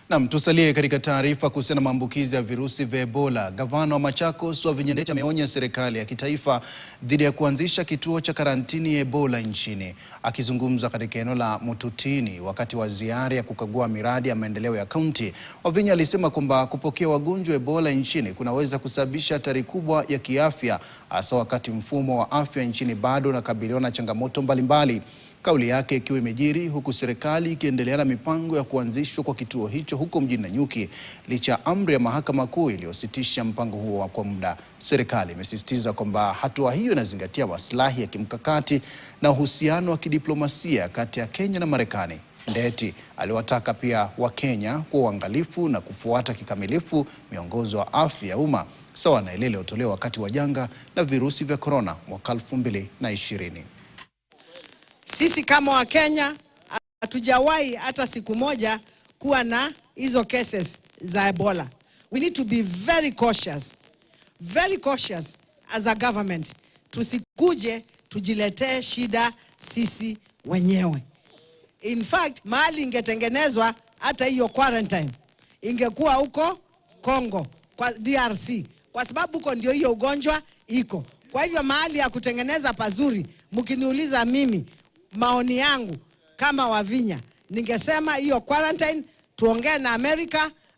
Naam, tusalie katika taarifa kuhusiana na maambukizi ya virusi vya Ebola. Gavana wa Machakos Wavinya Ndeti ameonya serikali ya kitaifa dhidi ya kuanzisha kituo cha karantini ya Ebola nchini. Akizungumza katika eneo la Mututini wakati wa ziara ya kukagua miradi ya maendeleo ya kaunti, Wavinya alisema kwamba kupokea wagonjwa wa Ebola nchini kunaweza kusababisha hatari kubwa ya kiafya, hasa wakati mfumo wa afya nchini bado unakabiliwa na changamoto mbalimbali. Kauli yake ikiwa imejiri huku serikali ikiendelea na mipango ya kuanzishwa kwa kituo hicho huko mjini Nanyuki licha amri ya mahakama kuu iliyositisha mpango huo kwa muda. Serikali imesisitiza kwamba hatua hiyo inazingatia maslahi ya kimkakati na uhusiano wa kidiplomasia kati ya Kenya na Marekani. Ndeti aliwataka pia Wakenya kuwa uangalifu na kufuata kikamilifu miongozo wa afya ya umma sawa na ile iliyotolewa wakati wa janga la virusi vya korona mwaka 2020. Sisi kama Wakenya hatujawahi hata siku moja kuwa na hizo cases za Ebola. We need to be very cautious as a government. Tusikuje tujiletee shida sisi wenyewe. In fact, mahali ingetengenezwa hata hiyo quarantine ingekuwa huko Congo, kwa DRC, kwa sababu huko ndio hiyo ugonjwa iko. Kwa hivyo mahali ya kutengeneza pazuri, mkiniuliza mimi maoni yangu kama Wavinya, ningesema hiyo quarantine tuongee na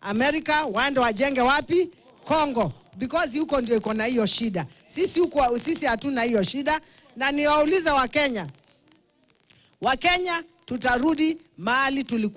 Amerika waende wajenge wapi? Congo, because huko ndio iko na hiyo shida. Sisi hatuna hiyo shida. Na niwaulize Wakenya tutarudi mahali tulikuwa.